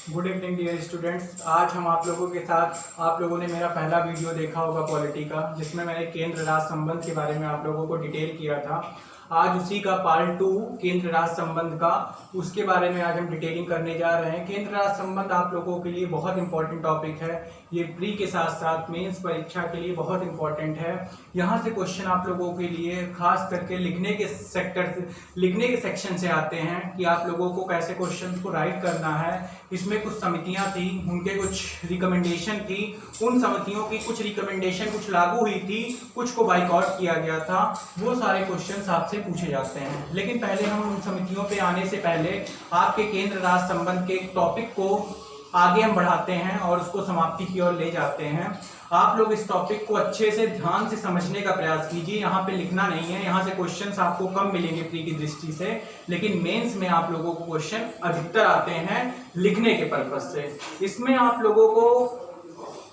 Good evening dear students. आज हम आप लोगों के साथ, आप लोगों ने मेरा पहला वीडियो देखा होगा पॉलिटी का, जिसमें मैंने केंद्र राज्य संबंध के बारे में आप लोगों को डिटेल किया था। आज उसी का पार्ट 2 केंद्र राज्य संबंध का, उसके बारे में आज हम डिटेलिंग करने जा रहे हैं। केंद्र राज्य संबंध आप लोगों के लिए बहुत इंपॉर्टेंट टॉपिक है। ये प्री के साथ साथ मेंस परीक्षा के लिए बहुत इंपॉर्टेंट है। यहाँ से क्वेश्चन आप लोगों के लिए खास करके लिखने के सेक्शन से आते हैं कि आप लोगों को कैसे क्वेश्चन को राइट करना है। इसमें कुछ समितियां थी, उनके कुछ रिकमेंडेशन थी, उन समितियों की कुछ रिकमेंडेशन कुछ लागू हुई थी, कुछ को बाइकआउट किया गया था। वो सारे क्वेश्चंस आपसे पूछे जाते हैं। लेकिन पहले हम उन समितियों पे आने से पहले आपके केंद्र राज्य संबंध के टॉपिक को आगे हम बढ़ाते हैं और उसको समाप्ति की ओर ले जाते हैं। आप लोग इस टॉपिक को अच्छे से ध्यान से समझने का प्रयास कीजिए। यहाँ पे लिखना नहीं है, यहाँ से क्वेश्चंस आपको कम मिलेंगे प्री की दृष्टि से, लेकिन मेंस में आप लोगों को क्वेश्चन अधिकतर आते हैं लिखने के पर्पज से। इसमें आप लोगों को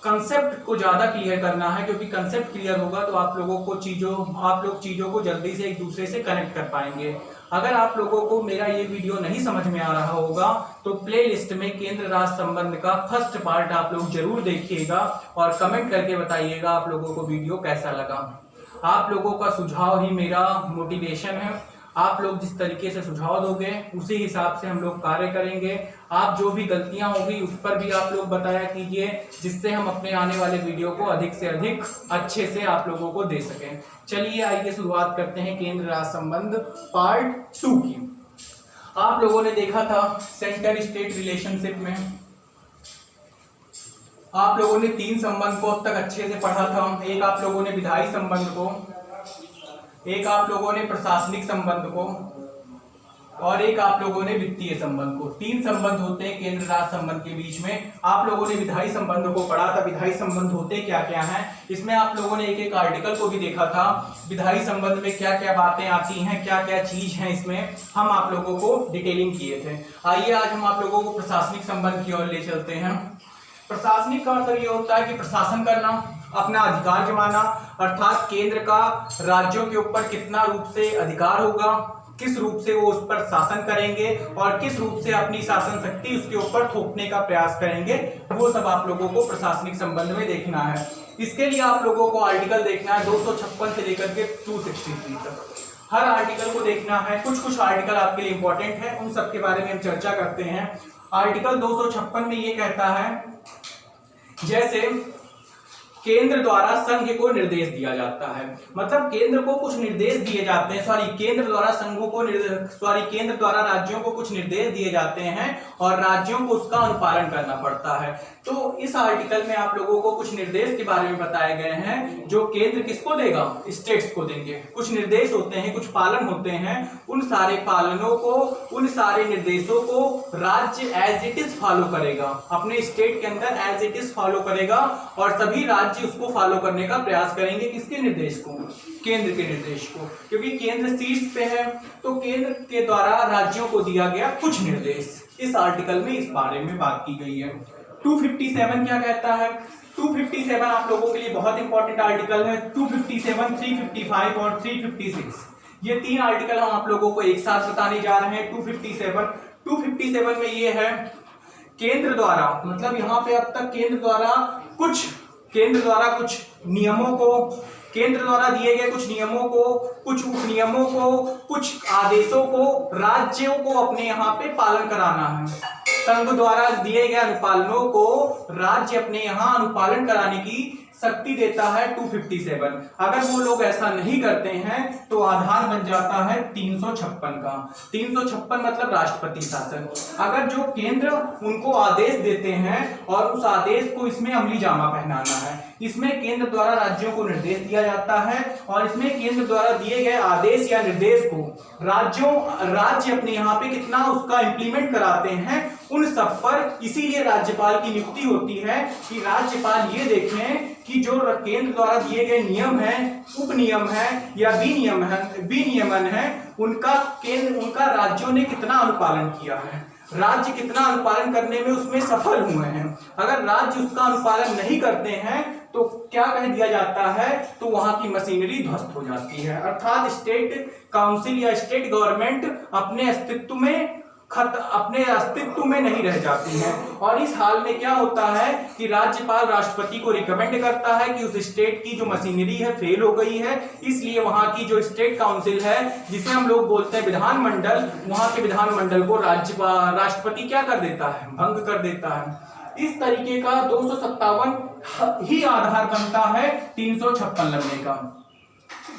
कंसेप्ट को ज्यादा क्लियर करना है, क्योंकि कंसेप्ट क्लियर होगा तो आप लोग चीजों को जल्दी से एक दूसरे से कनेक्ट कर पाएंगे। अगर आप लोगों को मेरा ये वीडियो नहीं समझ में आ रहा होगा तो प्लेलिस्ट में केंद्र राज्य संबंध का फर्स्ट पार्ट आप लोग जरूर देखिएगा और कमेंट करके बताइएगा आप लोगों को वीडियो कैसा लगा। आप लोगों का सुझाव ही मेरा मोटिवेशन है। आप लोग जिस तरीके से सुझाव दोगे उसी हिसाब से हम लोग कार्य करेंगे। आप जो भी गलतियां होगी उस पर भी आप लोग बताया कीजिए, जिससे हम अपने आने वाले वीडियो को अधिक से अधिक अच्छे से आप लोगों को दे सकें। चलिए आइए शुरुआत करते हैं केंद्र राज्य संबंध पार्ट 2 की। आप लोगों ने देखा था सेंटर स्टेट रिलेशनशिप में आप लोगों ने 3 संबंध को अब तक अच्छे से पढ़ा था। एक आप लोगों ने विधायी संबंध को, एक आप लोगों ने प्रशासनिक संबंध को और एक आप लोगों ने वित्तीय संबंध को। 3 संबंध होते हैं केंद्र राज्य संबंध के बीच में। आप लोगों ने विधायी संबंध को पढ़ा था। विधायी संबंध होते क्या क्या हैं, इसमें आप लोगों ने एक एक आर्टिकल को भी देखा था। विधायी संबंध में क्या क्या बातें आती हैं, क्या क्या चीज है, इसमें हम आप लोगों को डिटेलिंग किए थे। आइए आज हम आप लोगों को प्रशासनिक संबंध की ओर ले चलते हैं। प्रशासनिक का मतलब ये होता है कि प्रशासन करना, अपना अधिकार जमाना, अर्थात केंद्र का राज्यों के ऊपर कितना रूप से अधिकार होगा, किस रूप से वो उस पर शासन करेंगे और किस रूप से अपनी शासन शक्ति उसके ऊपर थोपने का प्रयास करेंगे, वो सब आप लोगों को प्रशासनिक संबंध में देखना है। इसके लिए आप लोगों को आर्टिकल देखना है 256 से लेकर के 263 तक। हर आर्टिकल को देखना है। कुछ आर्टिकल आपके लिए इंपॉर्टेंट है, उन सब के बारे में हम चर्चा करते हैं। आर्टिकल 256 में ये कहता है, जैसे केंद्र द्वारा संघ को निर्देश दिया जाता है, मतलब केंद्र को कुछ निर्देश दिए जाते हैं, केंद्र द्वारा राज्यों को कुछ निर्देश दिए जाते हैं और राज्यों को उसका अनुपालन करना पड़ता है। तो इस आर्टिकल में आप लोगों को कुछ निर्देश के बारे में बताए गए हैं जो केंद्र किसको देगा, स्टेट्स को देंगे। कुछ निर्देश होते हैं, कुछ पालन होते हैं, उन सारे पालनों को, उन सारे निर्देशों को राज्य एज इट इज फॉलो करेगा, अपने स्टेट के अंदर एज इट इज फॉलो करेगा और सभी राज्य उसको फॉलो करने का प्रयास करेंगे। किसके निर्देश को? केंद्र के निर्देश को, क्योंकि केंद्र शीर्ष पे है तो केंद्र के द्वारा राज्यों को दिया गया कुछ निर्देश इस आर्टिकल में इस बारे में बात की गई है। 257 क्या कहता है? 257 आप लोगों के लिए बहुत इंपॉर्टेंट आर्टिकल है। 257, 355 और 356 ये 3 आर्टिकल हम आप लोगों को एक साथ बताने जा रहे हैं। 257 में ये है, केंद्र द्वारा, मतलब यहाँ पे अब तक केंद्र द्वारा कुछ नियमों को, केंद्र द्वारा दिए गए कुछ नियमों को, कुछ उपनियमों को, कुछ आदेशों को राज्यों को अपने यहाँ पे पालन कराना है। संघ द्वारा दिए गए अनुपालनों को राज्य अपने यहाँ अनुपालन कराने की शक्ति देता है 257। अगर वो लोग ऐसा नहीं करते हैं तो आधार बन जाता है 356 का। 356 मतलब राष्ट्रपति शासन। अगर जो केंद्र उनको आदेश देते हैं और उस आदेश को इसमें अमली जामा पहनाना है, इसमें केंद्र द्वारा राज्यों को निर्देश दिया जाता है और इसमें केंद्र द्वारा दिए गए आदेश या निर्देश को राज्य अपने यहाँ पे कितना उसका इंप्लीमेंट कराते हैं, उन सब पर इसीलिए राज्यपाल की नियुक्ति होती है कि राज्यपाल ये देखें कि जो केंद्र द्वारा दिए गए नियम हैं, उपनियम है या विनियमन है, उनका राज्यों ने कितना अनुपालन किया है, राज्य कितना अनुपालन करने में उसमें सफल हुए हैं। अगर राज्य उसका अनुपालन नहीं करते हैं तो क्या कह दिया जाता है, तो वहां की मशीनरी ध्वस्त हो जाती है। अर्थात स्टेट काउंसिल या स्टेट गवर्नमेंट अपने अस्तित्व में अपने अस्तित्व में नहीं रह जाती हैं। और इस हाल में क्या होता है कि राज्यपाल राष्ट्रपति को रिकमेंड करता है कि उस स्टेट की जो मशीनरी है फेल हो गई है, इसलिए वहां की जो स्टेट काउंसिल है, जिसे हम लोग बोलते हैं विधानमंडल, वहां के विधानमंडल को राष्ट्रपति क्या कर देता है, भंग कर देता है। इस तरीके का 257 ही आधार बनता है 356 लगने का।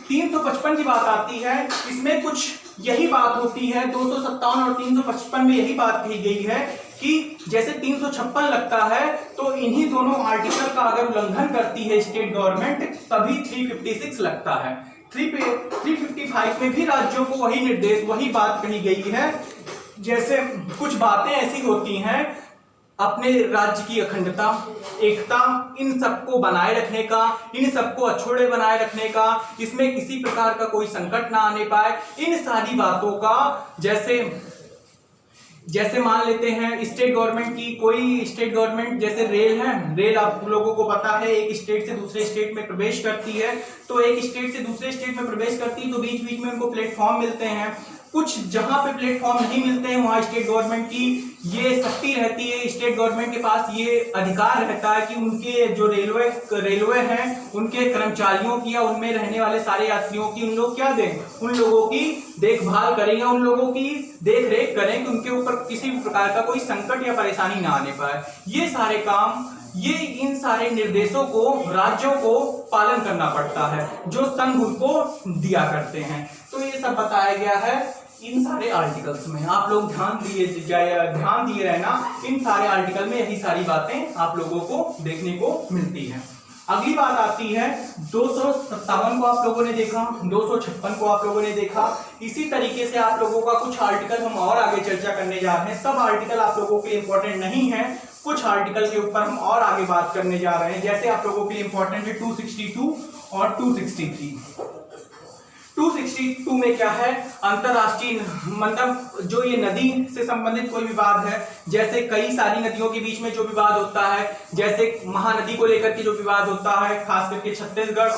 355 की बात आती है, इसमें कुछ यही बात होती है। 257 और 355 में यही बात कही गई है कि जैसे 356 लगता है तो इन्हीं दोनों आर्टिकल का अगर उल्लंघन करती है स्टेट गवर्नमेंट तभी 356 लगता है। 355 में भी राज्यों को वही निर्देश, वही बात कही गई है। जैसे कुछ बातें ऐसी होती हैं, अपने राज्य की अखंडता, एकता, इन सबको बनाए रखने का, इन सबको अछूते बनाए रखने का, इसमें किसी प्रकार का कोई संकट ना आने पाए, इन सारी बातों का, जैसे मान लेते हैं स्टेट गवर्नमेंट की, कोई स्टेट गवर्नमेंट जैसे रेल है, रेल आप लोगों को पता है एक स्टेट से दूसरे स्टेट में प्रवेश करती है, तो एक स्टेट से दूसरे स्टेट में प्रवेश करती है तो बीच बीच में उनको प्लेटफॉर्म मिलते हैं। कुछ जहां पे प्लेटफॉर्म नहीं मिलते हैं वहां स्टेट गवर्नमेंट की ये शक्ति रहती है, स्टेट गवर्नमेंट के पास ये अधिकार रहता है कि उनके जो रेलवे हैं उनके कर्मचारियों की या उनमें रहने वाले सारे यात्रियों की उन लोग क्या दें, उन लोगों की देखभाल करें या उन लोगों की देख रेख करें कि उनके ऊपर किसी भी प्रकार का कोई संकट या परेशानी ना आने पाए। ये सारे काम, ये इन सारे निर्देशों को राज्यों को पालन करना पड़ता है जो संघ उनको दिया करते हैं। तो ये सब बताया गया है इन सारे आर्टिकल्स में। आप लोग ध्यान दिए रहना, इन सारे आर्टिकल में यही सारी बातें आप लोगों को देखने को मिलती हैं। अगली बात आती है 257 को आप लोगों ने देखा, 256 को आप लोगों ने देखा। इसी तरीके से आप लोगों का कुछ आर्टिकल हम और आगे चर्चा करने जा रहे हैं। सब आर्टिकल आप लोगों के लिए इंपॉर्टेंट नहीं है, कुछ आर्टिकल के ऊपर हम और आगे बात करने जा रहे हैं। जैसे आप लोगों के लिए इंपॉर्टेंट है 262 और 263। 262 में क्या है, अंतरराष्ट्रीय, मतलब जो ये नदी से संबंधित कोई विवाद है, जैसे कई सारी नदियों के बीच में जो विवाद होता है, जैसे महानदी को लेकर के जो विवाद होता है, खास करके छत्तीसगढ़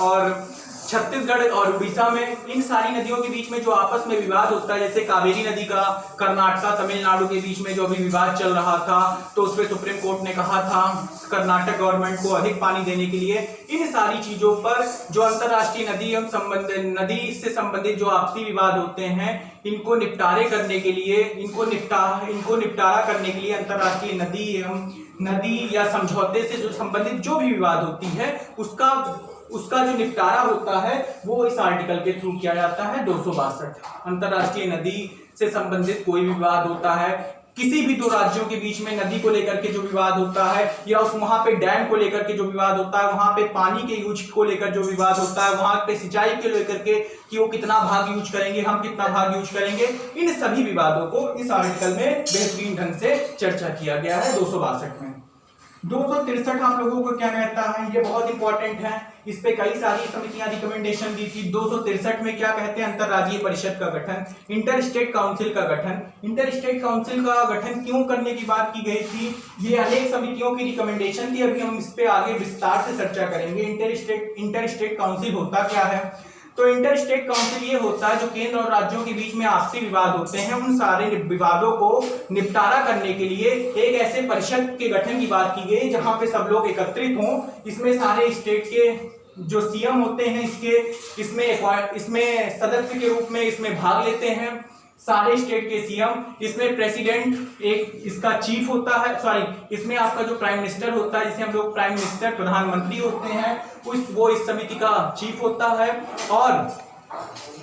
और उड़ीसा में, इन सारी नदियों के बीच में जो आपस में विवाद होता है, जैसे कावेरी नदी का कर्नाटक तमिलनाडु के बीच में जो अभी विवाद चल रहा था, तो उस पर सुप्रीम कोर्ट ने कहा था कर्नाटक गवर्नमेंट को अधिक पानी देने के लिए। इन सारी चीजों पर जो अंतरराष्ट्रीय नदी से संबंधित जो आपसी विवाद होते हैं, इनको निपटारे करने के लिए, इनको निपटारा करने के लिए अंतरराष्ट्रीय नदी या समझौते से जो संबंधित जो भी विवाद होती है उसका जो निपटारा होता है वो इस आर्टिकल के थ्रू किया जाता है। 262 अंतरराष्ट्रीय नदी से संबंधित कोई भी विवाद होता है, किसी भी दो राज्यों के बीच में नदी को लेकर के जो विवाद होता है, या वहां पे डैम को लेकर के जो विवाद होता है, वहां पे पानी के यूज को लेकर जो विवाद होता है, वहां पे सिंचाई के लेकर के कि वो कितना भाग यूज करेंगे, हम कितना भाग यूज करेंगे, इन सभी विवादों को इस आर्टिकल में बेहतरीन ढंग से चर्चा किया गया है 262 में। 263 आप लोगों को क्या कहता है, ये बहुत इंपॉर्टेंट है, इस पे कई सारी समितियां रिकमेंडेशन दी थी। 263 में क्या कहते हैं, अंतरराज्यीय परिषद का गठन, इंटर स्टेट काउंसिल का गठन। इंटर स्टेट काउंसिल का गठन क्यों करने की बात की गई थी, ये अनेक समितियों की रिकमेंडेशन थी, अभी हम इस पे आगे विस्तार से चर्चा करेंगे। इंटर स्टेट काउंसिल होता क्या है, तो इंटर स्टेट काउंसिल ये होता है जो केंद्र और राज्यों के बीच में आपसी विवाद होते हैं, उन सारे विवादों को निपटारा करने के लिए एक ऐसे परिषद के गठन की बात की गई जहां पे सब लोग एकत्रित हों। इसमें सारे स्टेट के जो सीएम होते हैं इसमें सदस्य के रूप में इसमें भाग लेते हैं सारे स्टेट के सीएम। इसमें प्रेसिडेंट एक इसका चीफ होता है, इसमें आपका जो प्राइम मिनिस्टर होता है, जिसे हम लोग प्राइम मिनिस्टर प्रधानमंत्री होते हैं, वो इस समिति का चीफ होता है। और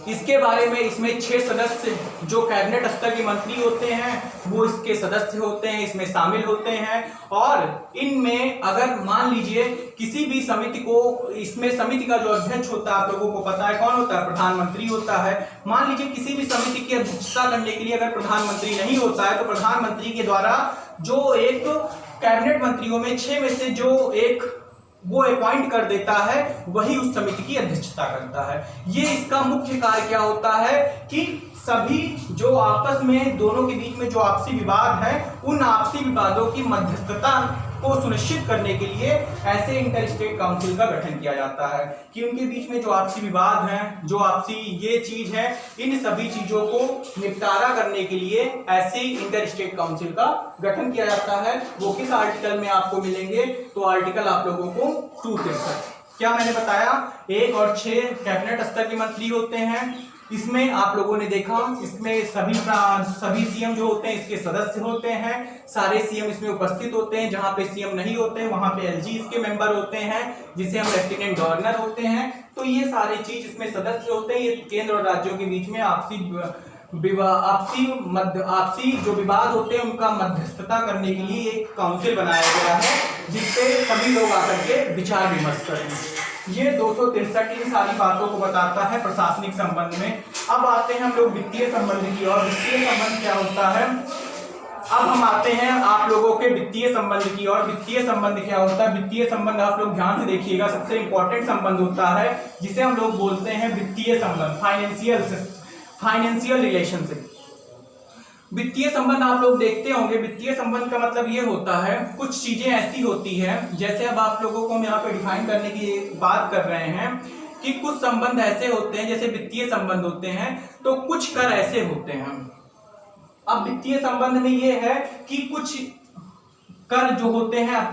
इसके बारे में इसमें 6 सदस्य जो कैबिनेट स्तर के मंत्री होते हैं वो इसके सदस्य होते हैं, इसमें शामिल होते हैं। और इनमें अगर मान लीजिए किसी भी समिति को, इसमें समिति का जो अध्यक्ष होता है आप लोगों को पता है कौन होता है, प्रधानमंत्री होता है। मान लीजिए किसी भी समिति की अध्यक्षता करने के लिए अगर प्रधानमंत्री नहीं होता है तो प्रधानमंत्री के द्वारा जो एक कैबिनेट मंत्रियों में 6 में से जो एक वो अपॉइंट कर देता है वही उस समिति की अध्यक्षता करता है। ये इसका मुख्य कार्य क्या होता है कि सभी जो आपस में दोनों के बीच में जो आपसी विवाद है, उन आपसी विवादों की मध्यस्थता को सुनिश्चित करने के लिए ऐसे इंटर स्टेट काउंसिल का गठन किया जाता है कि उनके बीच में जो आपसी विवाद हैं, जो आपसी ये चीज है, इन सभी चीजों को निपटारा करने के लिए ऐसे इंटर स्टेट काउंसिल का गठन किया जाता है। वो किस आर्टिकल में आपको मिलेंगे? तो आर्टिकल आप लोगों को 263। क्या मैंने बताया? 1 और 6 कैबिनेट स्तर के मंत्री होते हैं। इसमें आप लोगों ने देखा, इसमें सभी सीएम जो होते हैं इसके सदस्य होते हैं। सारे सीएम इसमें उपस्थित होते हैं। जहां पे सीएम नहीं होते हैं वहां पे एलजी इसके मेंबर होते हैं, जिसे हम लेफ्टिनेंट गवर्नर होते हैं। तो ये सारी चीज इसमें सदस्य होते हैं। ये केंद्र और राज्यों के बीच में आपसी जो विवाद होते हैं उनका मध्यस्थता करने के लिए एक काउंसिल बनाया गया है, जिसपे सभी लोग आकर के विचार विमर्श करें। ये 263 इन सारी बातों को बताता है प्रशासनिक संबंध में। अब आते हैं हम लोग वित्तीय संबंध की। और वित्तीय संबंध क्या होता है? अब हम आते हैं आप लोगों के वित्तीय संबंध की। और वित्तीय संबंध क्या होता है? वित्तीय संबंध आप लोग ध्यान से देखिएगा, सबसे इंपॉर्टेंट संबंध होता है जिसे हम लोग बोलते हैं वित्तीय संबंध, फाइनेंशियल रिलेशनशिप। वित्तीय संबंध आप लोग देखते होंगे। वित्तीय संबंध का मतलब ये होता है, कुछ चीजें ऐसी होती हैं, जैसे अब आप लोगों को हम यहाँ पे डिफाइन करने की बात कर रहे हैं कि कुछ संबंध ऐसे होते हैं, जैसे वित्तीय संबंध होते हैं, तो कुछ कर ऐसे होते हैं। अब वित्तीय संबंध में ये है कि कुछ कर जो होते हैं,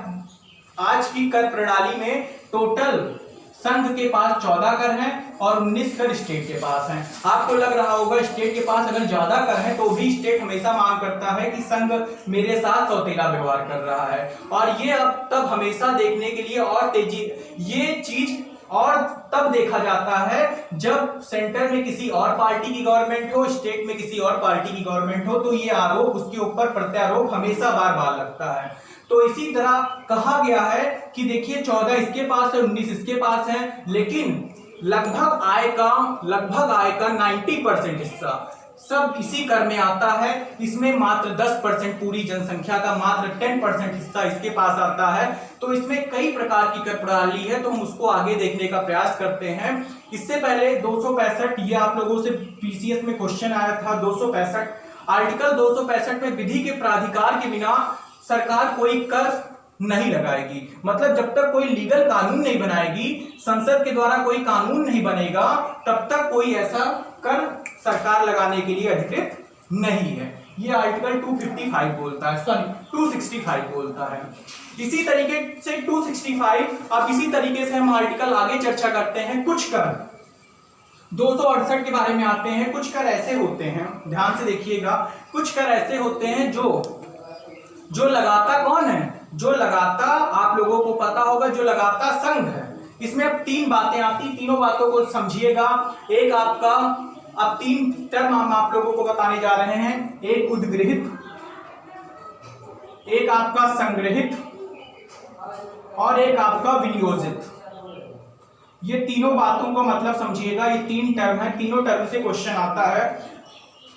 आज की कर प्रणाली में टोटल संघ के पास 14 कर हैं और 19 कर स्टेट के पास हैं। आपको लग रहा होगा स्टेट के पास अगर ज्यादा कर है तो भी स्टेट हमेशा मांग करता है कि संघ मेरे साथ सौतेला व्यवहार कर रहा है। और ये अब तब हमेशा देखने के लिए और तेजी, ये चीज और तब देखा जाता है जब सेंटर में किसी और पार्टी की गवर्नमेंट हो, स्टेट में किसी और पार्टी की गवर्नमेंट हो, तो ये आरोप, उसके ऊपर प्रत्यारोप हमेशा बार बार लगता है। तो इसी तरह कहा गया है कि देखिए 14 इसके पास है, 19 इसके पास है, लेकिन लगभग आय का 90% हिस्सा सब इसी कर में आता है। इसमें मात्र 10% पूरी जनसंख्या का मात्र 10% हिस्सा इसके पास आता है। तो इसमें कई प्रकार की कर प्रणाली है, तो हम उसको आगे देखने का प्रयास करते हैं। इससे पहले 265, ये आप लोगों से पीसीएस में क्वेश्चन आया था। 265 आर्टिकल 265 में विधि के प्राधिकार के बिना सरकार कोई कर नहीं लगाएगी। मतलब जब तक कोई लीगल कानून नहीं बनाएगी, संसद के द्वारा कोई कानून नहीं बनेगा, तब तक कोई ऐसा कर सरकार लगाने के लिए अधिकृत नहीं है। ये आर्टिकल 255 बोलता है, सॉरी 265 बोलता है। इसी तरीके से 265, अब इसी तरीके से हम आर्टिकल आगे चर्चा करते हैं। कुछ कर 268 के बारे में आते हैं। कुछ कर ऐसे होते हैं, ध्यान से देखिएगा, कुछ कर ऐसे होते हैं जो लगाता कौन है? जो लगाता आप लोगों को पता होगा, जो लगाता संघ है। इसमें अब 3 बातें आती, तीनों बातों को समझिएगा। एक आपका, अब 3 टर्म हम आप लोगों को बताने जा रहे हैं। एक उद्गृहित, एक आपका संग्रहित और एक आपका विनियोजित। ये तीनों बातों को मतलब समझिएगा। ये 3 टर्म है, तीनों टर्म से क्वेश्चन आता है।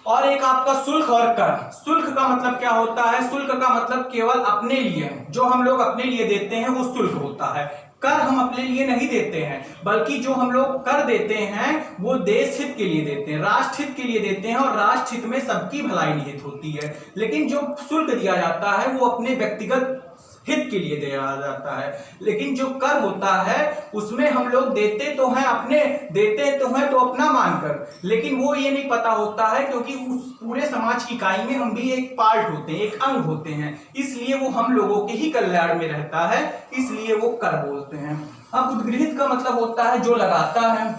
और एक आपका शुल्क और कर। शुल्क का मतलब क्या होता है? शुल्क का मतलब केवल अपने लिए, जो हम लोग अपने लिए देते हैं वो शुल्क होता है। कर हम अपने लिए नहीं देते हैं, बल्कि जो हम लोग कर देते हैं वो देश हित के लिए देते हैं, राष्ट्र हित के लिए देते हैं, और राष्ट्र हित में सबकी भलाई निहित होती है। लेकिन जो शुल्क दिया जाता है वो अपने व्यक्तिगत हित के लिए दिया जाता है। लेकिन जो कर होता है उसमें हम लोग देते तो हैं अपने, देते तो हैं तो अपना मानकर, लेकिन वो ये नहीं पता होता है क्योंकि उस पूरे समाज की इकाई में हम भी एक पार्ट होते हैं, एक अंग होते हैं, इसलिए वो हम लोगों के ही कल्याण में रहता है, इसलिए वो कर बोलते हैं। अब उद्गृहित का मतलब होता है जो लगाता है,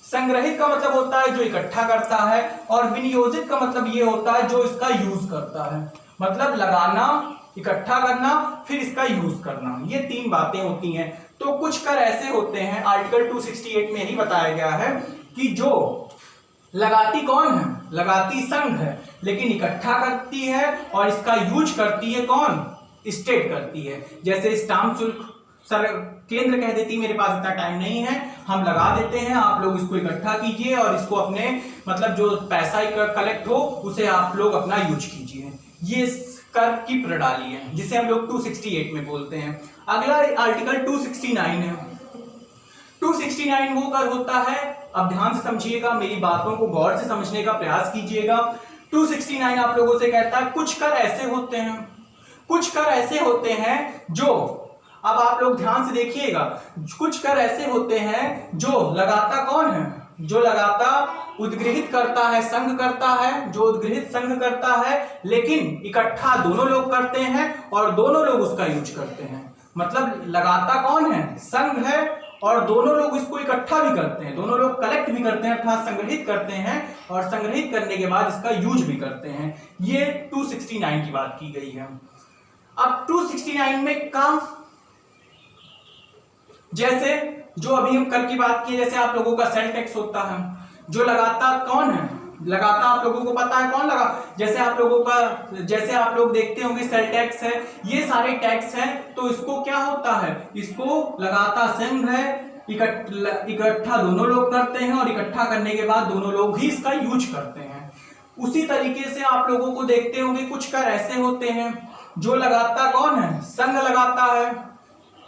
संग्रहित का मतलब होता है जो इकट्ठा करता है, और विनियोजित का मतलब ये होता है जो इसका यूज करता है। मतलब लगाना, इकट्ठा करना, फिर इसका यूज करना, ये 3 बातें होती हैं। तो कुछ कर ऐसे होते हैं, आर्टिकल 268 में ही बताया गया है कि जो लगाती कौन है? लगाती संघ है, लेकिन इकट्ठा करती है और इसका यूज करती है कौन? स्टेट करती है। जैसे स्टाम्प शुल्क सर केंद्र कह देती मेरे पास इतना टाइम नहीं है, हम लगा देते हैं, आप लोग इसको इकट्ठा कीजिए और इसको अपने मतलब जो पैसा कलेक्ट हो उसे आप लोग अपना यूज कीजिए। ये कर की प्रणाली है जिसे हम लोग 268 में बोलते हैं। अगला आर्टिकल 269 है। 269 वो कर होता है, अब ध्यान से समझिएगा, मेरी बातों को गौर से समझने का प्रयास कीजिएगा। 269 आप लोगों से कहता है कुछ कर ऐसे होते हैं, कुछ कर ऐसे होते हैं जो, अब आप लोग ध्यान से देखिएगा, कुछ कर ऐसे होते हैं जो लगाता कौन है, जो लगाता उद्ग्रहित करता है, संघ करता है, जो उद्ग्रहित संघ करता है, लेकिन इकट्ठा दोनों लोग करते हैं और दोनों लोग उसका यूज करते हैं। मतलब लगाता कौन है, संघ है, और दोनों लोग इसको इकट्ठा भी करते हैं, दोनों लोग कलेक्ट भी करते हैं अर्थात संग्रहित करते हैं, और संग्रहित करने के बाद इसका यूज भी करते हैं। ये 269 की बात की गई है। अब 269 में काम, जैसे जो अभी हम कर की बात की, जैसे आप लोगों का सेल टैक्स होता है, जो लगाता कौन है, लगाता आप लोगों को पता है कौन लगा, जैसे आप लोगों का, जैसे आप लोग देखते होंगे सेल टैक्स है, ये सारे टैक्स हैं, तो इसको क्या होता है, इसको लगाता संघ है, इकट्ठा दोनों लोग करते हैं, और इकट्ठा करने के बाद दोनों लोग ही इसका यूज करते हैं। उसी तरीके से आप लोगों को देखते होंगे कुछ कर ऐसे होते हैं जो लगाता कौन है, संघ लगाता है,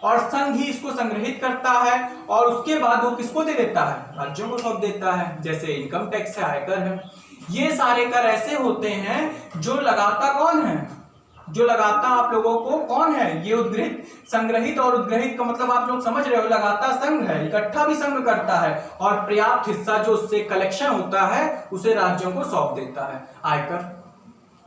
और संघ ही इसको संग्रहित करता है, और उसके बाद वो किसको दे देता है, राज्यों को सौंप देता है, जैसे इनकम टैक्स है, आयकर है। ये सारे कर ऐसे होते हैं जो लगाता कौन है, जो लगाता आप लोगों को कौन है, ये उद्ग्रहित, संग्रहित और उद्ग्रहित का मतलब आप लोग समझ रहे हो, लगाता संघ है, इकट्ठा भी संघ करता है, और पर्याप्त हिस्सा जो उससे कलेक्शन होता है उसे राज्यों को सौंप देता है, आयकर।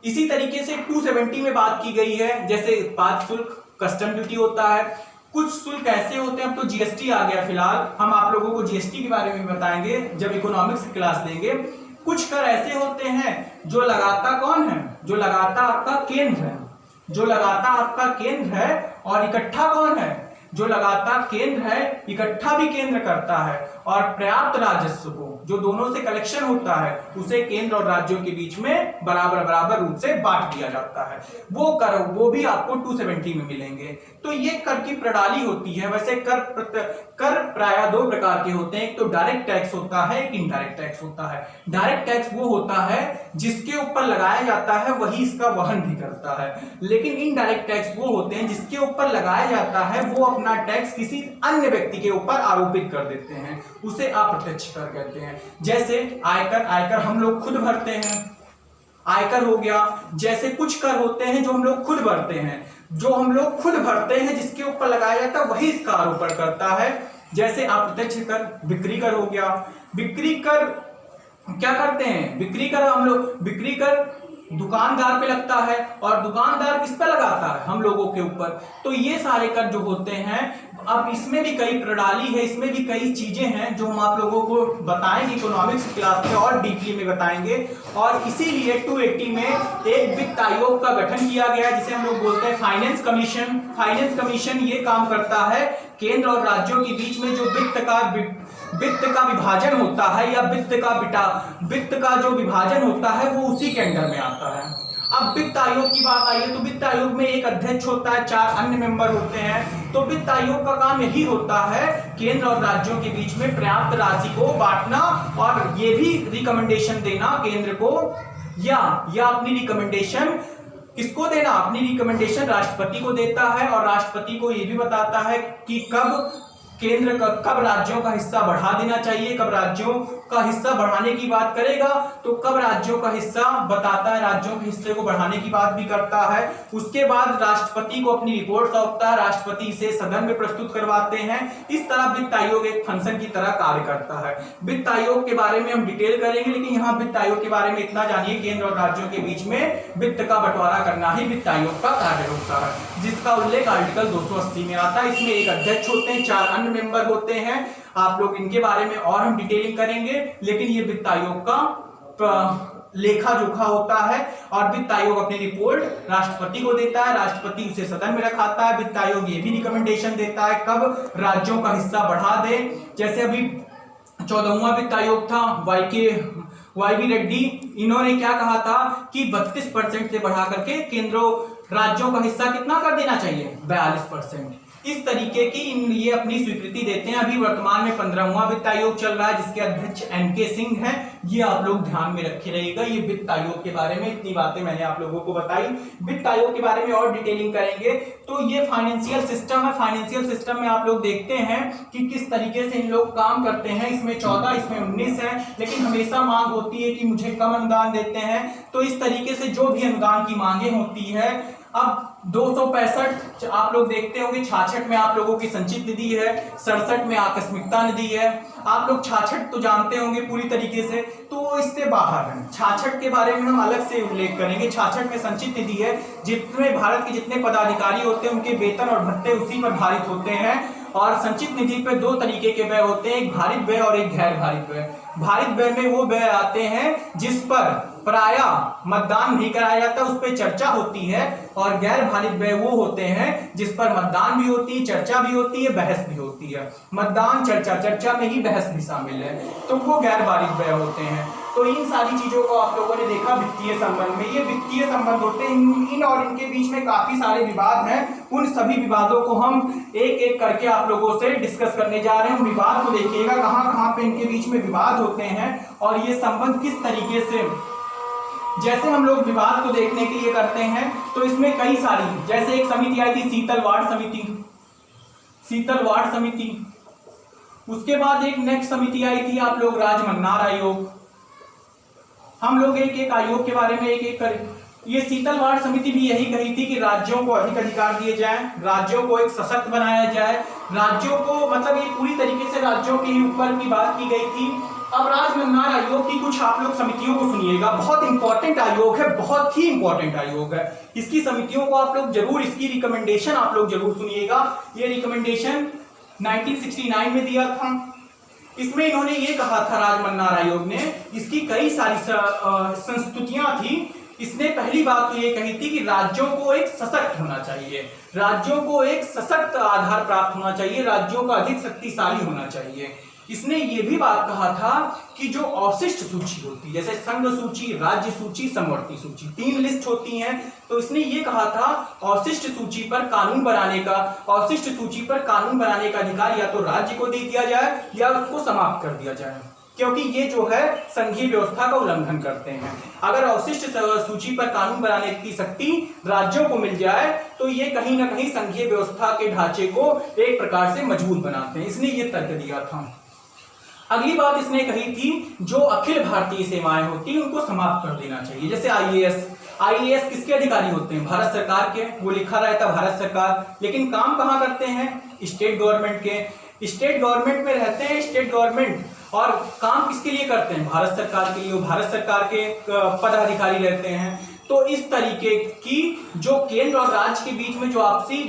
इसी तरीके से 270 में बात की गई है, जैसे उत्पाद शुल्क, कस्टम ड्यूटी होता है। कुछ शुल्क ऐसे होते हैं, अब तो जीएसटी आ गया, फिलहाल हम आप लोगों को जीएसटी के बारे में बताएंगे जब इकोनॉमिक्स की क्लास देंगे। कुछ कर ऐसे होते हैं जो लगाता कौन है, जो लगाता आपका केंद्र है, जो लगाता आपका केंद्र है, और इकट्ठा कौन है, जो लगाता केंद्र है, इकट्ठा भी केंद्र करता है, और पर्याप्त राजस्व को, जो दोनों से कलेक्शन होता है, उसे केंद्र और राज्यों के बीच में बराबर बराबर रूप से बांट दिया जाता है। वो कर, वो भी आपको 270 में मिलेंगे। तो ये कर की प्रणाली होती है। वैसे कर प्रायः दो प्रकार के होते हैं, एक तो डायरेक्ट टैक्स होता है, एक इनडायरेक्ट टैक्स होता है। डायरेक्ट टैक्स वो होता है जिसके ऊपर लगाया जाता है वही इसका वहन भी करता है, लेकिन इनडायरेक्ट टैक्स वो होते हैं जिसके ऊपर लगाया जाता है वो अपना टैक्स किसी अन्य व्यक्ति के ऊपर आरोपित कर देते हैं, उसे अप्रत्यक्ष कर कहते हैं। जैसे आयकर, आयकर हम लोग खुद भरते हैं, आयकर हो गया। जैसे कुछ कर होते हैं जो हम लोग खुद भरते हैं, जो हम लोग खुद भरते हैं जिसके ऊपर लगाया जाता है वही इसका आरोपण करता है। जैसे अप्रत्यक्ष कर, बिक्री कर हो गया। बिक्री कर क्या करते हैं, बिक्री कर हम लोग, बिक्री कर दुकानदार पे लगता है, और दुकानदार किस पे लगाता है, हम लोगों के ऊपर। तो ये सारे कर जो होते हैं, अब इसमें भी कई प्रणाली है, इसमें भी कई चीजें हैं जो हम आप लोगों को बताएंगे इकोनॉमिक्स क्लास में और डीपली में बताएंगे। और इसीलिए 280 में एक वित्त आयोग का गठन किया गया है जिसे हम लोग बोलते हैं फाइनेंस कमीशन। फाइनेंस कमीशन ये काम करता है केंद्र और राज्यों के बीच में जो वित्त का विभाजन होता है, या वित्त का जो विभाजन होता है वो उसी के अंडर में आता है। अब वित्त आयोग की बात आई है तो वित्त आयोग में एक अध्यक्ष होता है, 4 अन्य मेंबर होते हैं। तो वित्त आयोग का काम यही होता है केंद्र और राज्यों के बीच में पर्याप्त राशि को बांटना, और ये भी रिकमेंडेशन देना केंद्र को, या अपनी रिकमेंडेशन किसको देना, अपनी रिकमेंडेशन राष्ट्रपति को देता है, और राष्ट्रपति को ये भी बताता है कि कब राज्यों का हिस्सा बढ़ा देना चाहिए, कब राज्यों का हिस्सा बढ़ाने की बात करेगा तो कब राज्यों का हिस्सा बताता है, राज्यों के हिस्से को बढ़ाने की बात भी करता है। उसके बाद राष्ट्रपति को अपनी रिपोर्ट सौंपता है, राष्ट्रपति इसे सदन में प्रस्तुत करवाते हैं। इस तरह वित्त आयोग एक फंक्शन की तरह कार्य करता है। वित्त आयोग के बारे में हम डिटेल करेंगे, लेकिन यहाँ वित्त आयोग के बारे में इतना जानिए, केंद्र और राज्यों के बीच में वित्त का बंटवारा करना ही वित्त आयोग का कार्य होता है, जिसका उल्लेख आर्टिकल 280 में आता है। इसमें एक अध्यक्ष होते हैं, 4 अन्य मेंबर होते हैं। आप लोग इनके बारे में और हम डिटेलिंग करेंगे, लेकिन ये वित्त आयोग का लेखा जोखा होता है, और वित्त आयोग अपनी रिपोर्ट राष्ट्रपति को देता है, राष्ट्रपति उसे सदन में रखाता है। वित्त आयोग ये भी रिकमेंडेशन देता है कब राज्यों का हिस्सा बढ़ा दे। जैसे अभी 14वां वित्त आयोग था, वाई रेड्डी, इन्होंने क्या कहा था कि 32% से बढ़ा करके केंद्र राज्यों का हिस्सा कितना कर देना चाहिए, 42%। इस तरीके की ये अपनी स्वीकृति देते हैं। अभी वर्तमान में 15वां वित्त आयोग चल रहा है जिसके अध्यक्ष एनके सिंह हैं। ये आप लोग ध्यान में रखे रहिएगा। ये वित्त आयोग के बारे में इतनी बातें मैंने आप लोगों को बताई। वित्त आयोग के बारे में और डिटेलिंग करेंगे। तो ये फाइनेंशियल सिस्टम है। फाइनेंशियल सिस्टम में आप लोग देखते हैं कि किस तरीके से इन लोग काम करते हैं। इसमें 14, इसमें 19 है, लेकिन हमेशा मांग होती है कि मुझे कम अनुदान देते हैं। तो इस तरीके से जो भी अनुदान की मांगे होती है, अब 265 आप लोग देखते होंगे, 66 में आप लोगों की संचित निधि है, 67 में आकस्मिकता निधि है। आप लोग 66 तो जानते होंगे पूरी तरीके से, तो इससे बाहर है। 66 के बारे में हम अलग से उल्लेख करेंगे। 66 में संचित निधि है, जितने भारत के जितने पदाधिकारी होते हैं उनके वेतन और भत्ते उसी पर भारित होते हैं। और संचित निधि पे दो तरीके के व्यय होते हैं, एक भारित व्यय और एक गैर भारित व्यय। भारित व्यय में वो व्यय आते हैं जिस पर प्रायः मतदान नहीं कराया जाता, उस पर चर्चा होती है। और गैर भारित व्यय वो होते हैं जिस पर मतदान भी होती है, चर्चा भी होती है, बहस भी होती है। मतदान, चर्चा में ही बहस भी शामिल है, तो वो गैर भारित व्यय होते हैं। तो इन सारी चीजों को आप लोगों ने देखा वित्तीय संबंध में। ये वित्तीय संबंध होते हैं, इन और इनके बीच में काफी सारे विवाद हैं। उन सभी विवादों को हम एक एक करके आप लोगों से डिस्कस करने जा रहे हैं। विवाद को देखिएगा कहां कहां पे इनके बीच में विवाद होते हैं और ये संबंध किस तरीके से, जैसे हम लोग विवाद को देखने के लिए करते हैं तो इसमें कई सारी, जैसे एक समिति आई थी शीतल वार्ड समिति। उसके बाद एक नेक्स्ट समिति आई थी आप लोग राजमन्नार आयोग। हम लोग एक एक आयोग के बारे में एक एक कर, ये शीतल वार्ड समिति भी यही कही थी कि राज्यों को अधिक अधिकार दिए जाएं, राज्यों को एक सशक्त बनाया जाए, राज्यों को, मतलब ये पूरी तरीके से राज्यों के ही ऊपर की बात की गई थी। अब राजमन्नार आयोग की कुछ आप लोग समितियों को सुनिएगा, बहुत इंपॉर्टेंट आयोग है, बहुत ही इंपॉर्टेंट आयोग है। इसकी समितियों को आप लोग जरूर, इसकी रिकमेंडेशन आप लोग जरूर सुनिएगा। ये रिकमेंडेशन 1969 में दिया था। इसमें इन्होंने ये कहा था, राजमन्नार आयोग ने, इसकी कई सारी संस्तुतियां थी। इसने पहली बात तो ये कही थी कि राज्यों को एक सशक्त होना चाहिए, राज्यों को एक सशक्त आधार प्राप्त होना चाहिए, राज्यों का अधिक शक्तिशाली होना चाहिए। इसने ये भी बात कहा था कि जो अवशिष्ट सूची होती है, जैसे संघ सूची, राज्य सूची, समवर्ती सूची, 3 लिस्ट होती हैं, तो इसने ये कहा था अवशिष्ट सूची पर कानून बनाने का, अवशिष्ट सूची पर कानून बनाने का अधिकार या तो राज्य को दे दिया जाए या उसको समाप्त कर दिया जाए, क्योंकि ये जो है संघीय व्यवस्था का उल्लंघन करते हैं। अगर अवशिष्ट सूची पर कानून बनाने की शक्ति राज्यों को मिल जाए तो ये कहीं ना कहीं संघीय व्यवस्था के ढांचे को एक प्रकार से मजबूत बनाते हैं। इसने ये तर्क दिया था। अगली बात इसने कही थी, जो अखिल भारतीय सेवाएं होती हैं उनको समाप्त कर देना चाहिए। जैसे आईएएस किसके अधिकारी होते हैं? भारत सरकार के। वो लिखा रहता है भारत सरकार, लेकिन काम कहाँ करते हैं? स्टेट गवर्नमेंट के। स्टेट गवर्नमेंट में रहते हैं स्टेट गवर्नमेंट, और काम किसके लिए करते हैं? भारत सरकार के लिए। वो भारत सरकार के पदाधिकारी रहते हैं। तो इस तरीके की जो केंद्र और राज्य के बीच में जो आपसी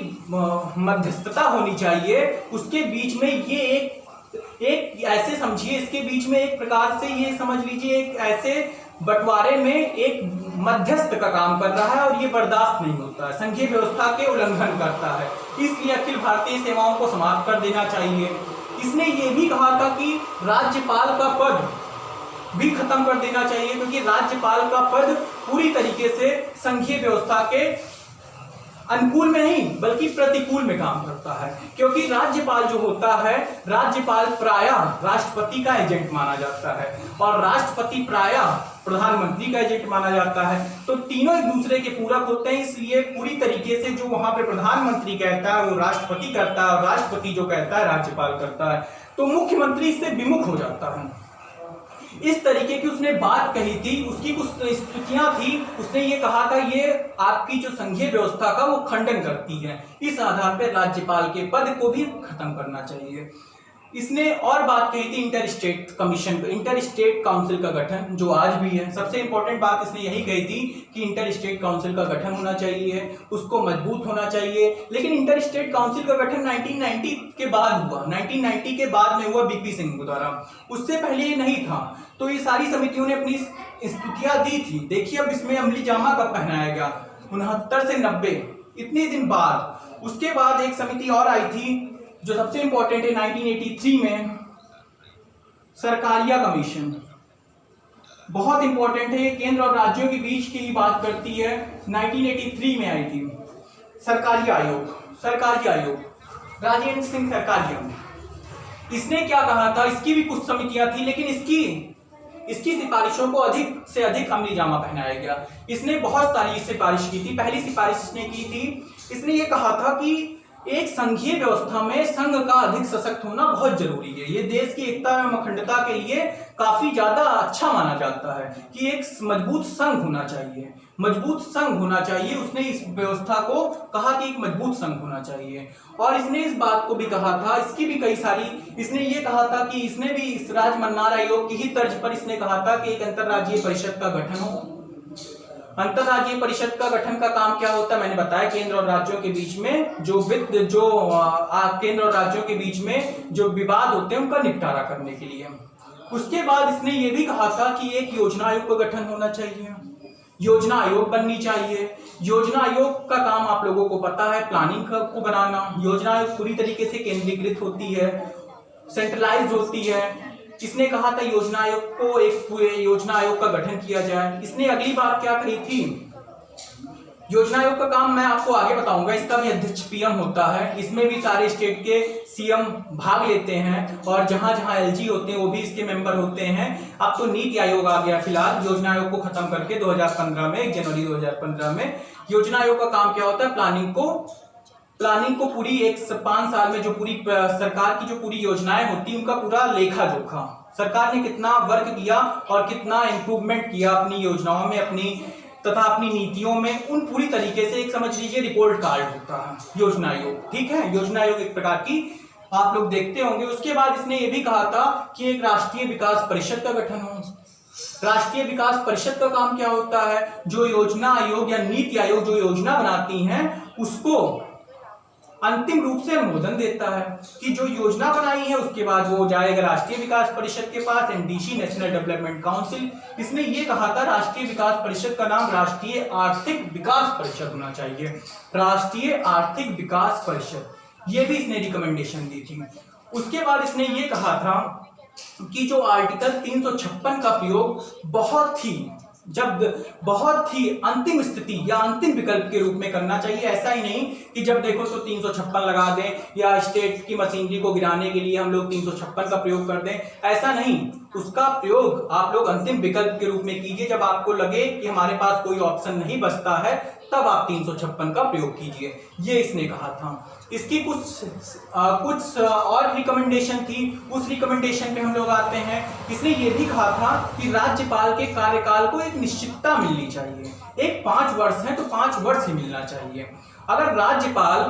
मध्यस्थता होनी चाहिए, उसके बीच में ये एक ऐसे समझिए, इसके बीच में एक प्रकार से ये समझ लीजिए एक ऐसे बंटवारे में एक मध्यस्थ का काम कर रहा है, और ये बर्दाश्त नहीं होता है, संघीय व्यवस्था के उल्लंघन करता है। इसलिए अखिल भारतीय सेवाओं को समाप्त कर देना चाहिए। इसने ये भी कहा था कि राज्यपाल का पद भी खत्म कर देना चाहिए, क्योंकि राज्यपाल का पद पूरी तरीके से संघीय व्यवस्था के अनुकूल में नहीं बल्कि प्रतिकूल में काम करता है। क्योंकि राज्यपाल जो होता है, राज्यपाल प्रायः राष्ट्रपति का एजेंट माना जाता है, और राष्ट्रपति प्रायः प्रधानमंत्री का एजेंट माना जाता है। तो तीनों एक दूसरे के पूरक होते हैं। इसलिए पूरी तरीके से जो वहां पे प्रधानमंत्री कहता है वो राष्ट्रपति करता है, और राष्ट्रपति जो कहता है राज्यपाल करता है। तो मुख्यमंत्री इससे विमुख हो जाता है। इस तरीके की उसने बात कही थी। उसकी कुछ स्थितियां थी। उसने ये कहा था ये आपकी जो संघीय व्यवस्था का वो खंडन करती है। इस आधार पर राज्यपाल के पद को भी खत्म करना चाहिए। इसने और बात कही थी inter state commission, inter state council का गठन, जो आज भी है। सबसे इंपॉर्टेंट बात इसने यही कही थी कि इंटर स्टेट काउंसिल का गठन होना चाहिए, उसको मजबूत होना चाहिए। लेकिन इंटर स्टेट काउंसिल का गठन 1990 के बाद हुआ, 1990 के बाद में हुआ बीपी सिंह द्वारा, उससे पहले ये नहीं था। तो ये सारी समितियों ने अपनी स्तुतियां दी थी। देखिए अब इसमें अमली जामा कब पहनाया गया, 69 से 90, इतने दिन बाद। उसके बाद एक समिति और आई थी जो सबसे इंपॉर्टेंट है, 1983 में सरकारिया कमीशन, बहुत इंपॉर्टेंट है। ये केंद्र और राज्यों के बीच की ही बात करती है। 1983 में आई थी सरकारिया आयोग, राजेंद्र सिंह सरकारिया। इसने क्या कहा था? इसकी भी कुछ समितियां थी, लेकिन इसकी इसकी सिफारिशों को अधिक से अधिक अमली जामा पहनाया गया। इसने बहुत सारी सिफारिश की थी। पहली सिफारिश इसने की थी, इसने ये कहा था कि एक संघीय व्यवस्था में संघ का अधिक सशक्त होना बहुत जरूरी है। ये देश की एकता एवं अखंडता के लिए काफी ज्यादा अच्छा माना जाता है कि एक मजबूत संघ होना चाहिए, मजबूत संघ होना चाहिए। उसने इस व्यवस्था को कहा कि एक मजबूत संघ होना चाहिए। और इसने इस बात को भी कहा था, इसकी भी कई सारी, इसने ये कहा था कि इसने भी इस राजमन्नार आयोग की ही तर्ज पर इसने कहा था कि एक अंतरराज्यीय परिषद का गठन हो। अंतरराज्यीय परिषद का गठन का काम क्या होता है, मैंने बताया केंद्र और राज्यों के बीच में जो केंद्र और राज्यों के बीच में जो विवाद होते हैं उनका निपटारा करने के लिए। उसके बाद इसने ये भी कहा था कि एक योजना आयोग का गठन होना चाहिए, योजना आयोग बननी चाहिए। योजना आयोग का काम आप लोगों को पता है, प्लानिंग को बनाना। योजना आयोग पूरी तरीके से केंद्रीकृत होती है, सेंट्रलाइज्ड होती है। इसने कहा था योजना आयोग को, एक योजना आयोग का गठन किया जाए। इसने अगली बात क्या कही थी, योजना आयोग का काम मैं आपको आगे बताऊंगा। इसका भी अध्यक्ष पीएम होता है। इसमें भी सारे स्टेट के सीएम भाग लेते हैं और जहां जहां एलजी होते हैं वो भी इसके मेंबर होते हैं। अब तो नीति आयोग आ गया फिलहाल, योजना आयोग को खत्म करके 2015 में, 1 जनवरी 2015 में। योजना आयोग का काम क्या होता है, प्लानिंग को पूरी 5 साल में जो पूरी सरकार की जो पूरी योजनाएं होती हैं उनका पूरा लेखा जोखा, सरकार ने कितना वर्क किया और कितना इंप्रूवमेंट किया अपनी योजनाओं में, अपनी नीतियों में, उन पूरी तरीके से एक समझ लीजिए रिपोर्ट कार्ड होता है योजना आयोग। ठीक है, योजना आयोग एक प्रकार की आप लोग देखते होंगे। उसके बाद इसने ये भी कहा था कि एक राष्ट्रीय विकास परिषद का गठन हो। राष्ट्रीय विकास परिषद का काम क्या होता है, जो योजना आयोग या नीति आयोग जो योजना बनाती हैं उसको अंतिम रूप से अनुमोदन देता है कि जो योजना बनाई है उसके बाद वो जाएगा राष्ट्रीय विकास परिषद के पास, एनडीसी, नेशनल डेवलपमेंट काउंसिल। इसने ये कहा था राष्ट्रीय विकास परिषद का नाम राष्ट्रीय आर्थिक विकास परिषद होना चाहिए, राष्ट्रीय आर्थिक विकास परिषद, ये भी इसने रिकमेंडेशन दी थी। उसके बाद इसने ये कहा था कि जो आर्टिकल 356 का प्रयोग बहुत ही अंतिम स्थिति या अंतिम विकल्प के रूप में करना चाहिए। ऐसा ही नहीं कि जब देखो तो 356 लगा दें या स्टेट की मशीनरी को गिराने के लिए हम लोग 356 का प्रयोग कर दें, ऐसा नहीं। उसका प्रयोग आप लोग अंतिम विकल्प के रूप में कीजिए। जब आपको लगे कि हमारे पास कोई ऑप्शन नहीं बचता है तब आप 356 का प्रयोग कीजिए, ये इसने कहा था। इसकी कुछ और रिकमेंडेशन थी, उस रिकमेंडेशन पे हम लोग आते हैं। इसने ये भी कहा था कि राज्यपाल के कार्यकाल को एक निश्चितता मिलनी चाहिए। एक 5 वर्ष है तो 5 वर्ष ही मिलना चाहिए। अगर राज्यपाल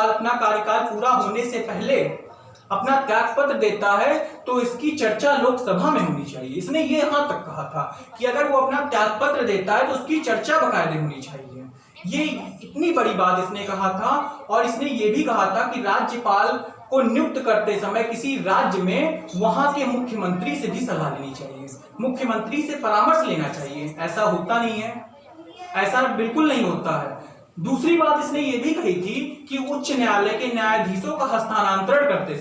अपना कार्यकाल पूरा होने से पहले अपना त्यागपत्र देता है तो इसकी चर्चा लोकसभा में होनी चाहिए। इसने ये यहां तक कहा था कि अगर वो अपना त्यागपत्र देता है तो उसकी चर्चा बाकायदे होनी चाहिए। ये इतनी बड़ी बात इसने कहा था। और इसने ये भी कहा था कि राज्यपाल को नियुक्त करते समय किसी राज्य में वहां के मुख्यमंत्री से भी सलाह लेनी चाहिए, मुख्यमंत्री से परामर्श लेना चाहिए। ऐसा होता नहीं है, ऐसा बिल्कुल नहीं होता है। दूसरी बात इसने ये भी कही थी कि उच्च न्यायालय के न्यायाधीशों का हस्तांतरण करते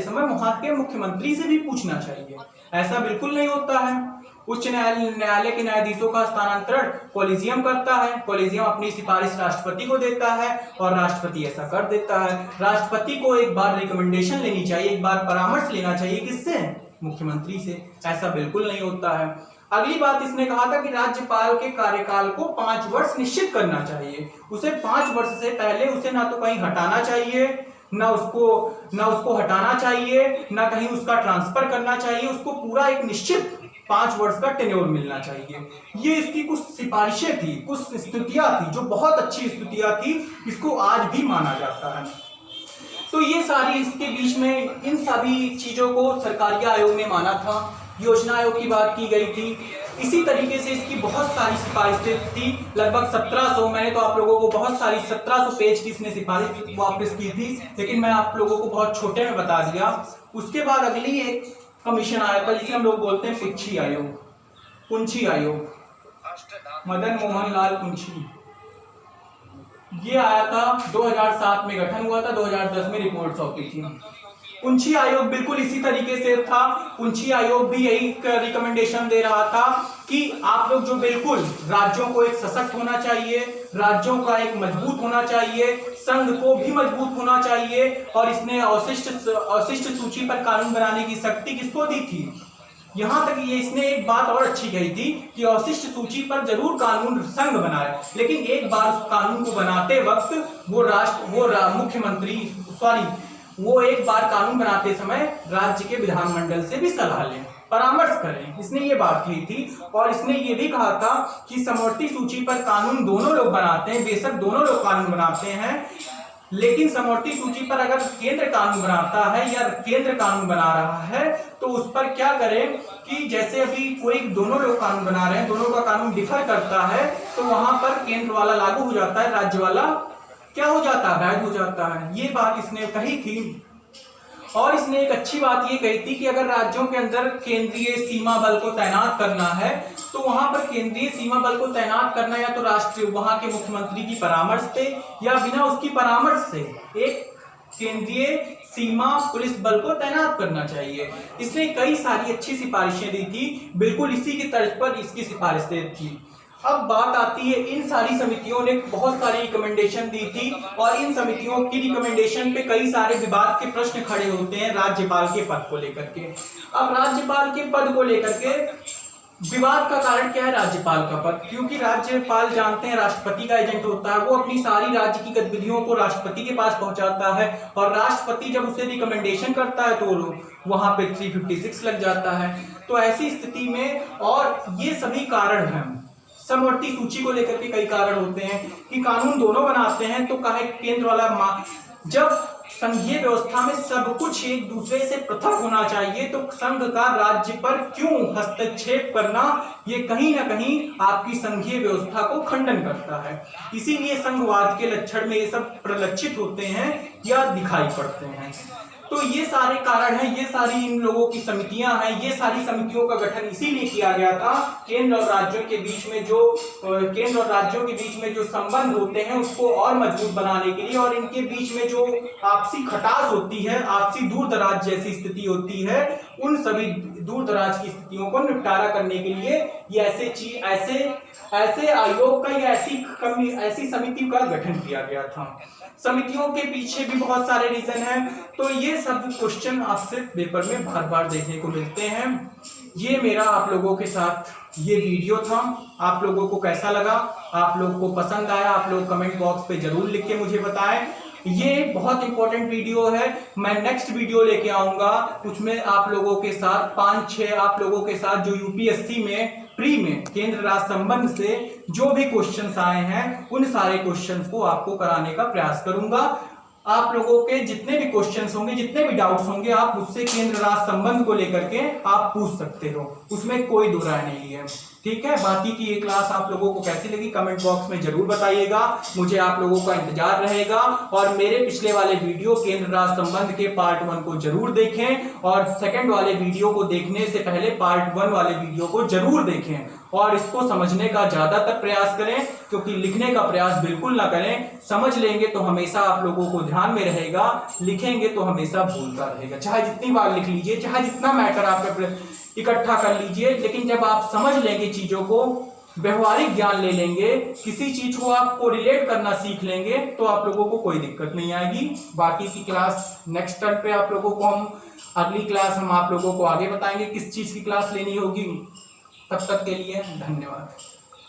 समय वहां के मुख्यमंत्री से भी पूछना चाहिए। ऐसा बिल्कुल नहीं होता है। उच्च न्यायालय के न्यायाधीशों का हस्तांतरण कॉलेजियम करता है, कॉलेजियम अपनी सिफारिश राष्ट्रपति को देता है और राष्ट्रपति ऐसा कर देता है। राष्ट्रपति को एक बार रिकमेंडेशन लेनी चाहिए, एक बार परामर्श लेना चाहिए, किससे, मुख्यमंत्री से। ऐसा बिल्कुल नहीं होता है। अगली बात इसने कहा था कि राज्यपाल के कार्यकाल को 5 वर्ष निश्चित करना चाहिए। उसे 5 वर्ष से पहले उसे ना तो कहीं हटाना चाहिए, ना उसको हटाना चाहिए, ना कहीं उसका ट्रांसफर करना चाहिए। उसको पूरा एक निश्चित 5 वर्ष का टेन्योर मिलना चाहिए। ये इसकी कुछ सिफारिशें थी, कुछ स्थितियां थी जो बहुत अच्छी स्थितियां थी, इसको आज भी माना जाता है। तो ये सारी इसके बीच में इन सभी चीजों को सरकारी आयोग ने माना था। योजना आयोग की बात की गई थी। इसी तरीके से इसकी बहुत सारी सिफारिशें थी, लगभग 1700, मैंने तो आप लोगों को बहुत सारी 1700 पेज की इसने सिफारिश वापस की थी, लेकिन मैं आप लोगों को बहुत छोटे में बता दिया। उसके बाद अगली एक कमीशन आया था जिसे हम लोग बोलते हैं पुंछी आयोग, मदन मोहन लाल पुंछी। ये आया था 2007 में गठन हुआ था, 2010 में रिपोर्ट सौंपी थी। पुंछी आयोग बिल्कुल इसी तरीके से था। पुंछी आयोग भी यही रिकमेंडेशन दे रहा था कि आप लोग जो बिल्कुल राज्यों को एक सशक्त होना चाहिए, राज्यों का एक मजबूत होना चाहिए, संघ को भी मजबूत होना चाहिए। और इसने अवशिष्ट सूची पर कानून बनाने की शक्ति किसको दी थी? यहां तक ये इसने एक बात और अच्छी कही थी कि अवशिष्ट सूची पर जरूर कानून संघ बनाए, लेकिन एक बार उस कानून को बनाते वक्त वो एक बार कानून बनाते समय राज्य के विधानमंडल से भी सलाह लें, परामर्श करें। इसने ये बात कही थी। और इसने ये भी कहा था कि समवर्ती सूची पर कानून दोनों लोग बनाते हैं, बेशक दोनों लोग कानून बनाते हैं, लेकिन समवर्ती सूची पर अगर केंद्र कानून बनाता है या केंद्र कानून बना रहा है तो उस पर क्या करें कि जैसे अभी कोई दोनों लोग कानून बना रहे हैं, दोनों का कानून डिफर करता है, तो वहां पर केंद्र वाला लागू हो जाता है, राज्य वाला क्या हो जाता है? वैध हो जाता है। ये बात इसने कही थी। और इसने एक अच्छी बात ये कही थी कि अगर राज्यों के अंदर केंद्रीय सीमा बल को तैनात करना है तो वहां पर केंद्रीय सीमा बल को तैनात करना या तो राष्ट्रीय वहां के मुख्यमंत्री की परामर्श से या बिना उसकी परामर्श से एक केंद्रीय सीमा पुलिस बल को तैनात करना चाहिए। इसने कई सारी अच्छी सिफारिशें दी थी, बिल्कुल इसी की तर्ज पर इसकी सिफारिशें थी। अब बात आती है, इन सारी समितियों ने बहुत सारी रिकमेंडेशन दी थी और इन समितियों की रिकमेंडेशन पे कई सारे विवाद के प्रश्न खड़े होते हैं राज्यपाल के पद को लेकर के। अब राज्यपाल के पद को लेकर के विवाद का कारण क्या है? राज्यपाल का पद, क्योंकि राज्यपाल जानते हैं राष्ट्रपति का एजेंट होता है, वो अपनी सारी राज्य की गतिविधियों को राष्ट्रपति के पास पहुंचाता है और राष्ट्रपति जब उसे रिकमेंडेशन करता है तो वहां पे 356 लग जाता है। तो ऐसी स्थिति में, और ये सभी कारण हैं, समवर्ती सूची को लेकर के कई कारण होते हैं कि कानून दोनों बनाते हैं तो काहे केंद्र वाला जब संघीय व्यवस्था में सब कुछ एक दूसरे से पृथक होना चाहिए तो संघ का राज्य पर क्यों हस्तक्षेप करना, ये कहीं ना कहीं आपकी संघीय व्यवस्था को खंडन करता है। इसीलिए संघवाद के लक्षण में ये सब प्रलक्षित होते हैं या दिखाई पड़ते हैं। तो ये सारे कारण हैं, ये सारी इन लोगों की समितियां हैं। ये सारी समितियों का गठन इसीलिए किया गया था केंद्र और राज्यों के बीच में जो संबंध होते हैं उसको और मजबूत बनाने के लिए, और इनके बीच में जो आपसी खटास होती है, आपसी दूर दराज जैसी स्थिति होती है, उन सभी दूर दराज की स्थितियों को निपटारा करने के लिए ये ऐसे आयोग का या ऐसी समिति का गठन किया गया था। समितियों के पीछे भी बहुत सारे रीजन हैं। तो ये सब क्वेश्चन आपसे पेपर में बार बार देखने को मिलते हैं। ये मेरा आप लोगों के साथ ये वीडियो था। आप लोगों को कैसा लगा? आप लोगों को पसंद आया? आप लोग कमेंट बॉक्स पे जरूर लिख के मुझे बताएं। ये बहुत इंपॉर्टेंट वीडियो है। मैं नेक्स्ट वीडियो लेके आऊंगा, उसमें आप लोगों के साथ 5-6 आप लोगों के साथ जो यूपीएससी में प्री में केंद्र राज्य संबंध से जो भी क्वेश्चंस आए हैं उन सारे क्वेश्चंस को आपको कराने का प्रयास करूंगा। आप लोगों के जितने भी क्वेश्चंस होंगे, जितने भी डाउट्स होंगे, आप मुझसे केंद्र राज्य संबंध को लेकर के आप पूछ सकते हो, उसमें कोई दो राय नहीं है। ठीक है, बाकी की ये क्लास आप लोगों को कैसी लगी कमेंट बॉक्स में जरूर बताइएगा। मुझे आप लोगों का इंतजार रहेगा और मेरे पिछले वाले वीडियो केंद्र राज्य संबंध के पार्ट 1 को जरूर देखें और सेकंड वाले वीडियो को देखने से पहले पार्ट 1 वाले वीडियो को जरूर देखें और इसको समझने का ज्यादातर प्रयास करें, क्योंकि लिखने का प्रयास बिल्कुल ना करें। समझ लेंगे तो हमेशा आप लोगों को ध्यान में रहेगा, लिखेंगे तो हमेशा भूलता रहेगा। चाहे जितनी बार लिख लीजिए, चाहे जितना मैटर आप इकट्ठा कर लीजिए, लेकिन जब आप समझ लेंगे चीजों को, व्यवहारिक ज्ञान ले लेंगे, किसी चीज को आपको रिलेट करना सीख लेंगे, तो आप लोगों को कोई दिक्कत नहीं आएगी। बाकी की क्लास नेक्स्ट टर्न पे आप लोगों को अगली क्लास हम आप लोगों को आगे बताएंगे किस चीज की क्लास लेनी होगी। तब तक के लिए धन्यवाद।